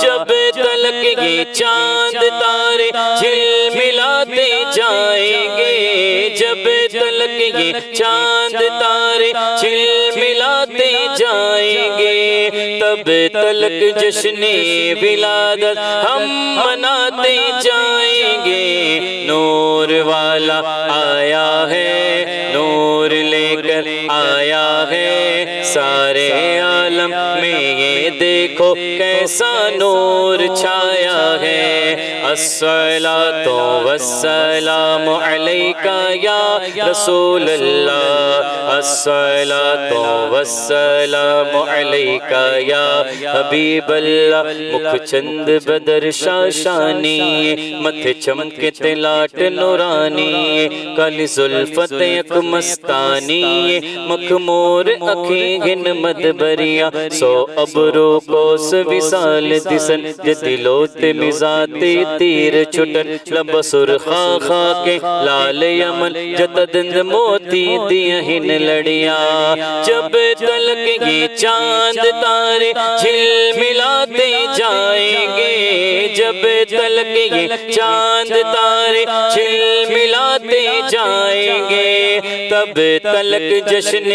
S3: جب تلک یہ چاند تارے جھل ملاتے جائیں گے جب تلک یہ چاند تارے جھل ملاتے جائیں گے تب تلک جشن ولادت ہم مناتے جائیں گے نور والا آیا ہے نور لے کر آیا ہے سارے عالم عالم میں یہ دیکھو کیسا نور چھایا ہے۔ الصلاۃ والسلام علیک یا رسول اللہ، الصلاۃ والسلام علیک یا حبیب اللہ۔ مکھ چند بدر شاشانی، متھے چمکے تلاٹ نورانی، کالی زلفت یک مستانی، مخمور اکھیں گن مدبریا، سو ابرو کوس وصال دسن، جدلوت مزاتی تیر چھٹن، لب سرخا خاکے لال یمن، جتدند موتی دیا ہن لڑیا۔ جب تلک یہ چاند تارے جھل ملاتے جائیں گے، جب تلک یہ چاند تارے جھل ملاتے جائیں گے، تب تلک جشن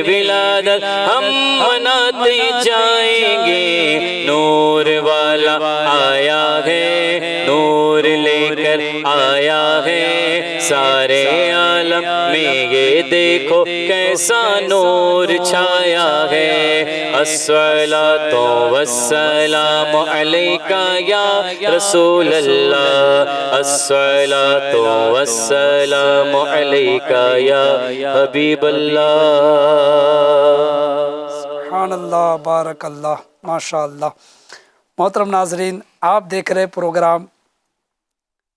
S3: ولادت ہم مناتے جائیں گے۔ نور والا آیا ہے، نور لے کر آیا ہے، سارے عالم میں یہ دیکھو کیسا نور چھایا ہے۔ الصلاۃ والسلام علیک یا رسول اللہ، الصلاۃ والسلام علیک یا حبیب اللہ۔
S2: سبحان اللہ، بارک اللہ، ماشاء اللہ۔ محترم ناظرین، آپ دیکھ رہے پروگرام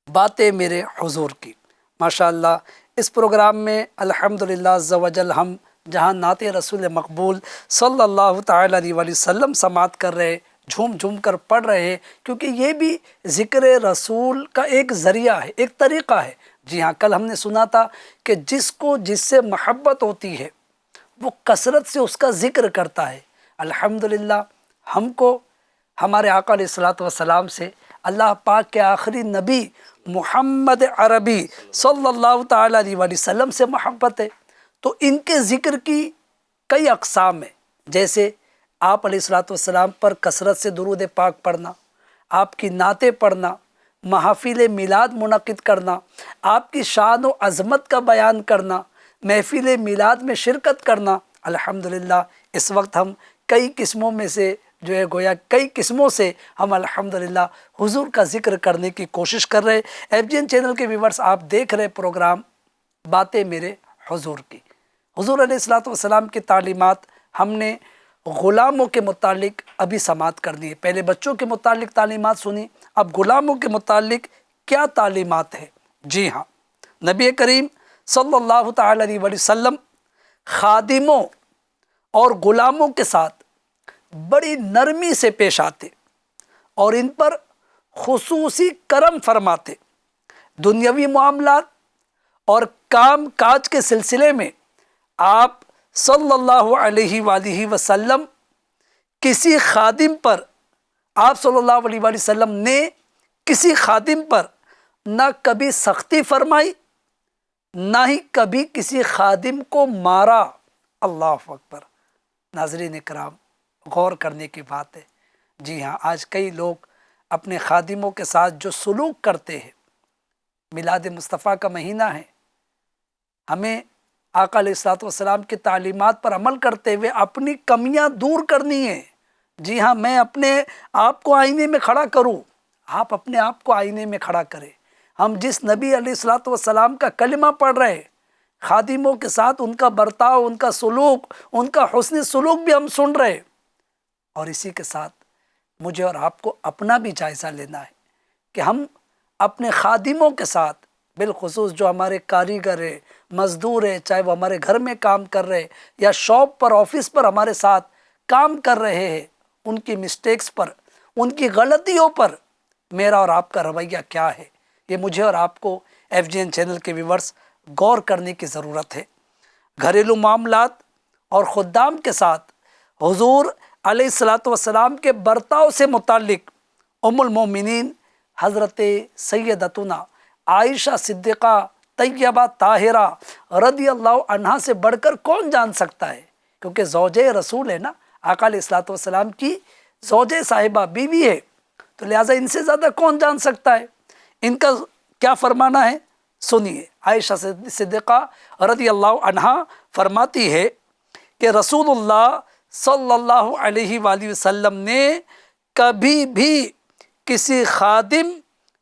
S2: باتیں میرے حضور کی۔ ماشاء اللہ، اس پروگرام میں الحمدللہ عز و جل ہم جہاں نعت رسول مقبول صلی اللہ تعالی علیہ وآلہ وسلم سماعت کر رہے، جھوم جھوم کر پڑھ رہے ہیں، کیونکہ یہ بھی ذکر رسول کا ایک ذریعہ ہے، ایک طریقہ ہے۔ جی ہاں، کل ہم نے سنا تھا کہ جس کو جس سے محبت ہوتی ہے وہ کثرت سے اس کا ذکر کرتا ہے۔ الحمدللہ ہم کو ہمارے آقا علیہ الصلوۃ والسلام سے اللہ پاک کے آخری نبی محمد عربی صلی اللہ تعالیٰ علیہ وآلہ وسلم سے محبت ہے، تو ان کے ذکر کی کئی اقسام ہیں، جیسے آپ علیہ الصلوۃ والسلام پر کثرت سے درود پاک پڑھنا، آپ کی نعتیں پڑھنا، محافل میلاد منعقد کرنا، آپ کی شان و عظمت کا بیان کرنا، محفل میلاد میں شرکت کرنا۔ الحمدللہ اس وقت ہم کئی قسموں میں سے جو ہے گویا کئی قسموں سے ہم الحمدللہ حضور کا ذکر کرنے کی کوشش کر رہے۔ FGN چینل کے ویورز، آپ دیکھ رہے پروگرام باتیں میرے حضور کی۔ حضور علیہ الصلوۃ والسلام کی تعلیمات ہم نے غلاموں کے متعلق ابھی سماعت کرنی ہے۔ پہلے بچوں کے متعلق تعلیمات سنی، اب غلاموں کے متعلق کیا تعلیمات ہے۔ جی ہاں، نبی کریم صلی اللہ تعالی علیہ وآلہ وسلم خادموں اور غلاموں کے ساتھ بڑی نرمی سے پیش آتے اور ان پر خصوصی کرم فرماتے۔ دنیاوی معاملات اور کام کاج کے سلسلے میں آپ صلی اللہ علیہ وآلہ وسلم کسی خادم پر، آپ صلی اللہ علیہ وآلہ وسلم نے کسی خادم پر نہ کبھی سختی فرمائی، نہ ہی کبھی کسی خادم کو مارا۔ اللہ اکبر۔ ناظرین اکرام، غور کرنے کی بات ہے۔ جی ہاں، آج کئی لوگ اپنے خادموں کے ساتھ جو سلوک کرتے ہیں، میلاد مصطفیٰ کا مہینہ ہے، ہمیں آقا علیہ الصلوۃ والسلام کی تعلیمات پر عمل کرتے ہوئے اپنی کمیاں دور کرنی ہے۔ جی ہاں، میں اپنے آپ کو آئینے میں کھڑا کروں، آپ اپنے آپ کو آئینے میں کھڑا کریں۔ ہم جس نبی علیہ الصلوۃ والسلام کا کلمہ پڑھ رہے، خادموں کے ساتھ ان کا برتاؤ، ان کا سلوک، ان کا حسن سلوک بھی ہم سن رہے، اور اسی کے ساتھ مجھے اور آپ کو اپنا بھی جائزہ لینا ہے کہ ہم اپنے خادموں کے ساتھ، بالخصوص جو ہمارے کاریگر ہے، مزدور ہے، چاہے وہ ہمارے گھر میں کام کر رہے یا شاپ پر، آفس پر ہمارے ساتھ کام کر رہے ہیں، ان کی مسٹیکس پر، ان کی غلطیوں پر میرا اور آپ کا رویہ کیا ہے، یہ مجھے اور آپ کو FGN چینل کے ویورز غور کرنے کی ضرورت ہے۔ گھریلو معاملات اور خدام کے ساتھ حضور علیہ الصلوۃ والسلام کے برتاؤ سے متعلق ام المومنین حضرت سیدتنا عائشہ صدیقہ طیبہ طاہرہ رضی اللہ عنہا سے بڑھ کر کون جان سکتا ہے، کیونکہ زوجہ رسول ہے نا، آقا علیہ الصلوۃ والسلام کی زوجہ صاحبہ بیوی ہے، تو لہٰذا ان سے زیادہ کون جان سکتا ہے۔ ان کا کیا فرمانا ہے، سنیے۔ عائشہ صدیقہ رضی اللہ عنہا فرماتی ہے کہ رسول اللہ صلی اللہ علیہ وآلہ وسلم نے کبھی بھی کسی خادم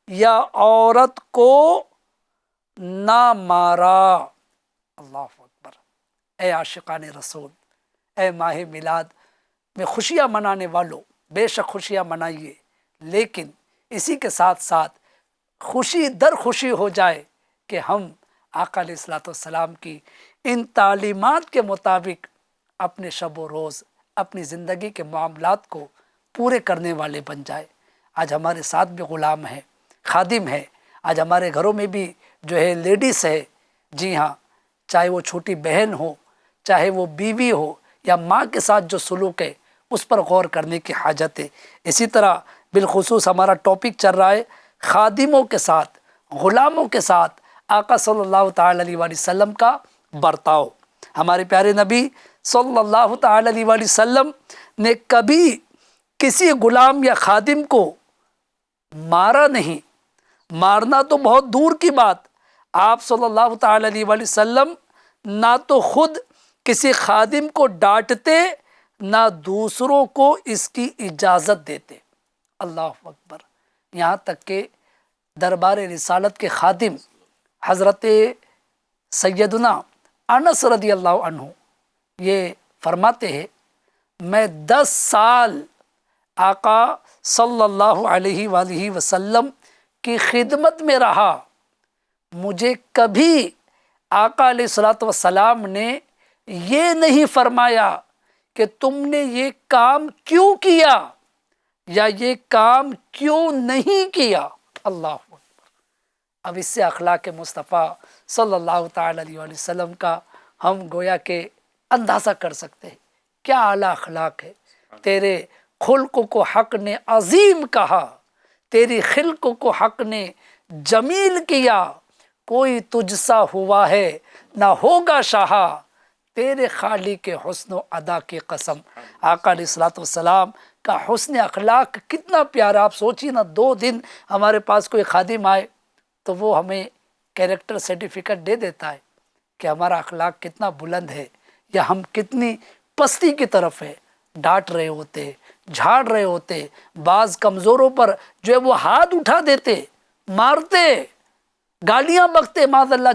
S2: یا عورت کو نہ مارا۔ اللہ اکبر۔ اے عاشقان رسول، اے ماہ میلاد میں خوشیاں منانے والوں، بے شک خوشیاں منائیے، لیکن اسی کے ساتھ ساتھ خوشی در خوشی ہو جائے کہ ہم آقا علیہ الصلوۃ والسلام کی ان تعلیمات کے مطابق اپنے شب و روز، اپنی زندگی کے معاملات کو پورے کرنے والے بن جائے۔ آج ہمارے ساتھ بھی غلام ہے، خادم ہے، آج ہمارے گھروں میں بھی جو ہے لیڈیز ہے، جی ہاں، چاہے وہ چھوٹی بہن ہو، چاہے وہ بیوی ہو یا ماں کے ساتھ جو سلوک ہے اس پر غور کرنے کی حاجت ہے۔ اسی طرح بالخصوص ہمارا ٹاپک چل رہا ہے خادموں کے ساتھ، غلاموں کے ساتھ آقا صلی اللہ تعالی علیہ وآلہ وسلم کا برتاؤ۔ ہمارے پیارے نبی صلی اللہ تعالی علیہ وآلہ وسلم نے کبھی کسی غلام یا خادم کو مارا نہیں، مارنا تو بہت دور کی بات، آپ صلی اللہ تعالی علیہ وآلہ وسلم نہ تو خود کسی خادم کو ڈانٹتے، نہ دوسروں کو اس کی اجازت دیتے۔ اللہ اکبر۔ یہاں تک کہ دربار رسالت کے خادم حضرت سیدنا انس رضی اللہ عنہ یہ فرماتے ہیں، میں 10 سال آقا صلی اللہ علیہ وآلہ وسلم کی خدمت میں رہا، مجھے کبھی آقا علیہ الصلوۃ والسلام نے یہ نہیں فرمایا کہ تم نے یہ کام کیوں کیا یا یہ کام کیوں نہیں کیا۔ اللہ اکبر۔ اب اس سے اخلاق مصطفیٰ صلی اللہ تعالی علیہ وآلہ وسلم کا ہم گویا کہ اندازہ کر سکتے ہیں، کیا اعلیٰ اخلاق ہے۔ تیرے خلق کو حق نے عظیم کہا، تیری خلق کو حق نے جمیل کیا، کوئی تجھ سا ہوا ہے نہ ہوگا شاہا، تیرے خالق کے حسن و ادا کی قسم۔ آقا علیہ الصلوۃ والسلام کا حسن اخلاق کتنا پیارا۔ آپ سوچیے نا، 2 دن ہمارے پاس کوئی خادم آئے تو وہ ہمیں کیریکٹر سرٹیفکیٹ دے دیتا ہے کہ ہمارا اخلاق کتنا بلند ہے یا ہم کتنی پستی کی طرف ہے۔ ڈانٹ رہے ہوتے، جھاڑ رہے ہوتے، بعض کمزوروں پر جو ہے وہ ہاتھ اٹھا دیتے، مارتے، گالیاں بکتے، معاذ اللہ،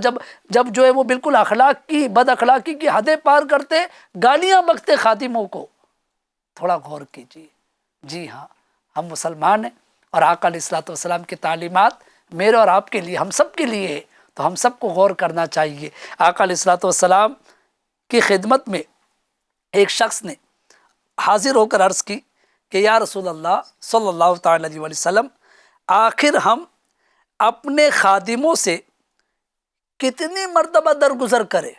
S2: جب جو ہے وہ بالکل اخلاق کی، بد اخلاقی کی حدیں پار کرتے، گالیاں بکتے خادموں کو۔ تھوڑا غور کیجیے۔ جی ہاں، ہم مسلمان ہیں اور آقا علیہ الصلوۃ والسلام کی تعلیمات میرے اور آپ کے لیے، ہم سب کے لیے ہے، تو ہم سب کو غور کرنا چاہیے۔ آقا علیہ الصلوۃ والسلام کی خدمت میں ایک شخص نے حاضر ہو کر عرض کی کہ یا رسول اللہ صلی اللہ تعالی علیہ وآلہ وسلم، آخر ہم اپنے خادموں سے کتنی مرتبہ درگزر کریں؟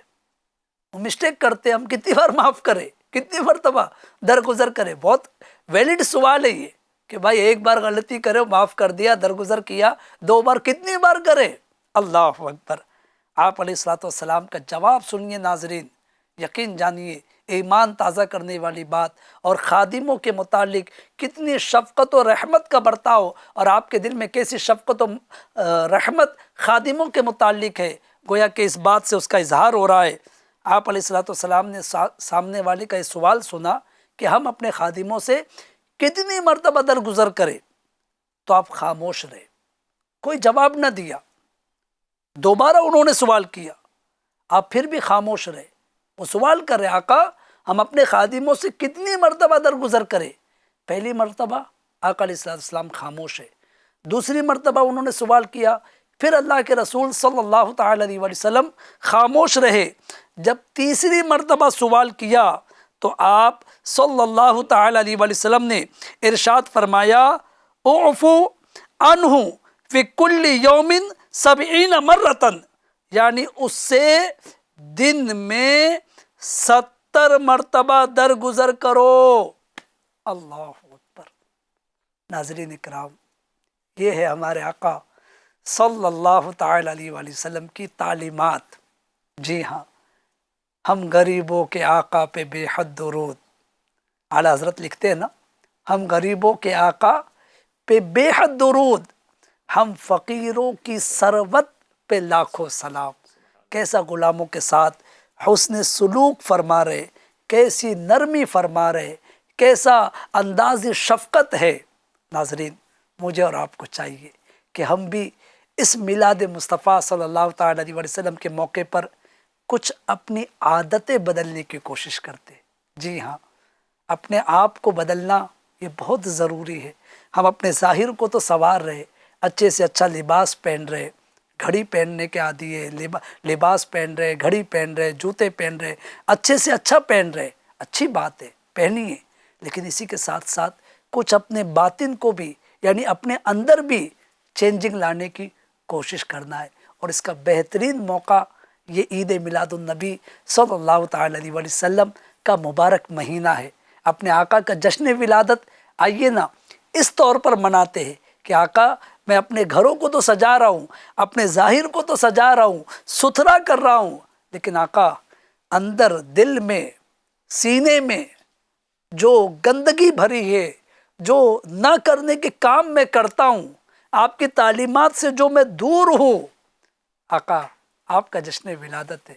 S2: مسٹیک کرتے ہم کتنی بار معاف کریں، کتنی مرتبہ درگزر کریں؟ بہت ویلڈ سوال ہے یہ کہ بھائی ایک بار غلطی کرے، معاف کر دیا، درگزر کیا، 2 بار، کتنی بار کرے؟ اللہ اکبر۔ آپ علیہ الصلوۃ والسلام کا جواب سنیے ناظرین، یقین جانیے ایمان تازہ کرنے والی بات، اور خادموں کے متعلق کتنی شفقت و رحمت کا برتاؤ، اور آپ کے دل میں کیسی شفقت و رحمت خادموں کے متعلق ہے، گویا کہ اس بات سے اس کا اظہار ہو رہا ہے۔ آپ علیہ الصلوۃ والسلام نے سامنے والے کا یہ سوال سنا کہ ہم اپنے خادموں سے کتنی مرتبہ درگزر کریں، تو آپ خاموش رہے، کوئی جواب نہ دیا۔ دوبارہ انہوں نے سوال کیا، آپ پھر بھی خاموش رہے۔ وہ سوال کر رہے، آقا ہم اپنے خادموں سے کتنی مرتبہ درگزر کریں؟ پہلی مرتبہ آقا علیہ السلام خاموش ہے، دوسری مرتبہ انہوں نے سوال کیا، پھر اللہ کے رسول صلی اللہ تعالی علیہ وآلہ وسلم خاموش رہے۔ جب تیسری مرتبہ سوال کیا تو آپ صلی اللہ تعالی علیہ وآلہ وسلم نے ارشاد فرمایا، اعفو عنہ فی کل یوم 70 مرتن، یعنی اس سے دن میں 70 مرتبہ درگزر کرو۔ اللہ اکبر۔ ناظرین اکرام، یہ ہے ہمارے آقا صلی اللہ تعالی علیہ وآلہ وسلم کی تعلیمات۔ جی ہاں، ہم غریبوں کے آقا پہ بے حد درود۔ اعلیٰ حضرت لکھتے ہیں نا، ہم غریبوں کے آقا پہ بے حد درود، ہم فقیروں کی ثروت پہ لاکھوں سلام۔ کیسا غلاموں کے ساتھ حسن سلوک فرما رہے، کیسی نرمی فرما رہے، کیسا انداز شفقت ہے۔ ناظرین، مجھے اور آپ کو چاہیے کہ ہم بھی اس میلاد مصطفیٰ صلی اللہ تعالیٰ علیہ وسلم کے موقع پر کچھ اپنی عادتیں بدلنے کی کوشش کرتے۔ جی ہاں، اپنے آپ کو بدلنا یہ بہت ضروری ہے۔ ہم اپنے ظاہر کو تو سنوار رہے، اچھے سے اچھا لباس پہن رہے، گھڑی پہننے کے عادی ہے، لباس پہن رہے، گھڑی پہن رہے، جوتے پہن رہے، اچھے سے اچھا پہن رہے، اچھی بات ہے، پہنیے، لیکن اسی کے ساتھ ساتھ کچھ اپنے باطن کو بھی، یعنی اپنے اندر بھی چینجنگ لانے کی کوشش کرنا ہے۔ اور اس کا بہترین موقع یہ عید میلاد النبی صلی اللہ تعالیٰ علیہ وسلم کا مبارک مہینہ ہے۔ اپنے آقا کا جشن ولادت آئیے نا اس طور پر مناتے ہیں کہ آقا میں اپنے گھروں کو تو سجا رہا ہوں، اپنے ظاہر کو تو سجا رہا ہوں، ستھرا کر رہا ہوں، لیکن آقا اندر دل میں، سینے میں جو گندگی بھری ہے، جو نہ کرنے کے کام میں کرتا ہوں، آپ کی تعلیمات سے جو میں دور ہوں، آقا آپ کا جشن ولادت ہے،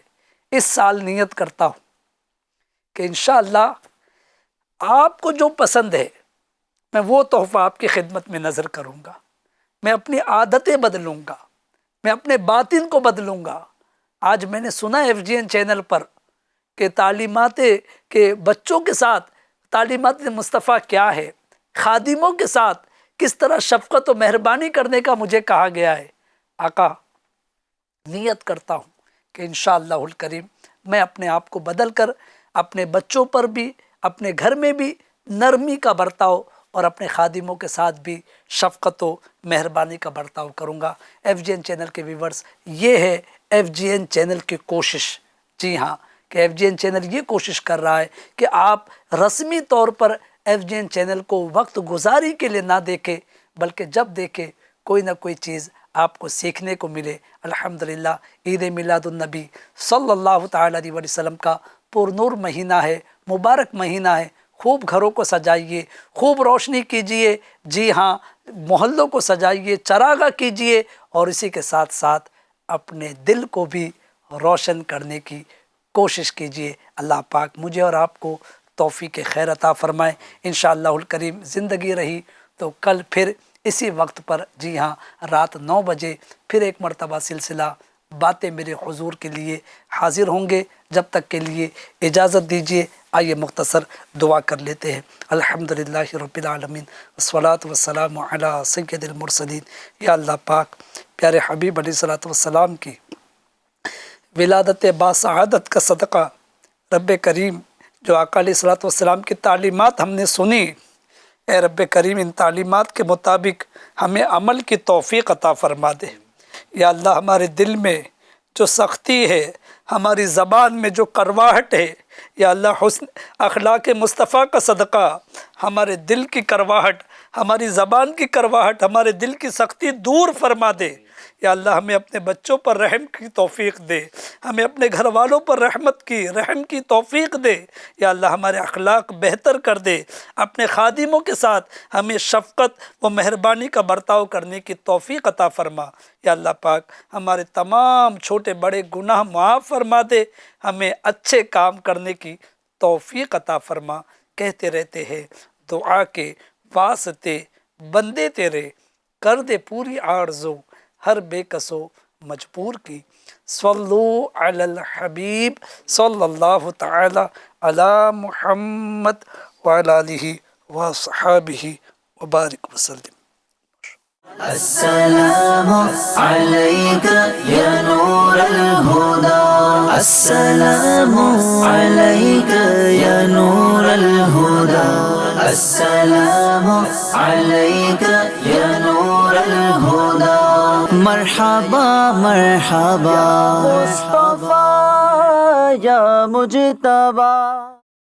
S2: اس سال نیت کرتا ہوں کہ انشاءاللہ آپ کو جو پسند ہے میں وہ تحفہ آپ کی خدمت میں نظر کروں گا، میں اپنی عادتیں بدلوں گا، میں اپنے باطن کو بدلوں گا۔ آج میں نے سنا FGN چینل پر کہ تعلیمات کے بچوں کے ساتھ تعلیمات مصطفیٰ کیا ہے، خادموں کے ساتھ کس طرح شفقت و مہربانی کرنے کا مجھے کہا گیا ہے۔ آقا نیت کرتا ہوں کہ انشاءاللہ الکریم میں اپنے آپ کو بدل کر اپنے بچوں پر بھی، اپنے گھر میں بھی نرمی کا برتاؤ اور اپنے خادموں کے ساتھ بھی شفقت و مہربانی کا برتاؤ کروں گا۔ FGN چینل کے ویورز، یہ ہے FGN چینل کی کوشش۔ جی ہاں، کہ FGN چینل یہ کوشش کر رہا ہے کہ آپ رسمی طور پر FGN چینل کو وقت گزاری کے لیے نہ دیکھیں، بلکہ جب دیکھیں کوئی نہ کوئی چیز آپ کو سیکھنے کو ملے۔ الحمدللہ عید میلاد النبی صلی اللہ تعالیٰ علیہ وسلم کا پرنور مہینہ ہے، مبارک مہینہ ہے۔ خوب گھروں کو سجائیے، خوب روشنی کیجئے، جی ہاں، محلوں کو سجائیے، چراغاں کیجئے، اور اسی کے ساتھ ساتھ اپنے دل کو بھی روشن کرنے کی کوشش کیجئے۔ اللہ پاک مجھے اور آپ کو توفیق خیر عطا فرمائے۔ انشاءاللہ الکریم زندگی رہی تو کل پھر اسی وقت پر، جی ہاں، رات 9 بجے پھر ایک مرتبہ سلسلہ باتیں میرے حضور کے لیے حاضر ہوں گے۔ جب تک کے لیے اجازت دیجیے، آئیے مختصر دعا کر لیتے ہیں۔ الحمدللہ رب العالمین والصلاة والسلام علی سید المرسلین۔ یا اللہ پاک پیارے حبیب علیہ الصلاۃ والسلام کی ولادت باسعادت کا صدقہ، رب کریم جو آقا علیہ الصلاۃ والسلام کی تعلیمات ہم نے سنی، اے رب کریم ان تعلیمات کے مطابق ہمیں عمل کی توفیق عطا فرما دے۔ یا اللہ ہمارے دل میں جو سختی ہے، ہماری زبان میں جو کرواہٹ ہے، یا اللہ حسن اخلاق مصطفیٰ کا صدقہ ہمارے دل کی کرواہٹ، ہماری زبان کی کرواہٹ، ہمارے دل کی سختی دور فرما دے۔ یا اللہ ہمیں اپنے بچوں پر رحم کی توفیق دے، ہمیں اپنے گھر والوں پر رحم کی توفیق دے۔ یا اللہ ہمارے اخلاق بہتر کر دے، اپنے خادموں کے ساتھ ہمیں شفقت و مہربانی کا برتاؤ کرنے کی توفیق عطا فرما۔ یا اللہ پاک ہمارے تمام چھوٹے بڑے گناہ معاف فرما دے، ہمیں اچھے کام کرنے کی توفیق عطا فرما۔ کہتے رہتے ہیں دعا کے واسطے بندے تیرے، کر دے پوری آرزو ہر بے کسو مجبور کی۔ صلو علی الحبیب صلی اللہ تعالی علی محمد وعلی آلہ وصحابہ وبارک وسلم۔
S1: السلام عليك يا نور الهدى، السلام عليك يا نور الهدى، السلام عليك يا نور الهدى، مرحبا مرحبا مصطفى يا مجتبى۔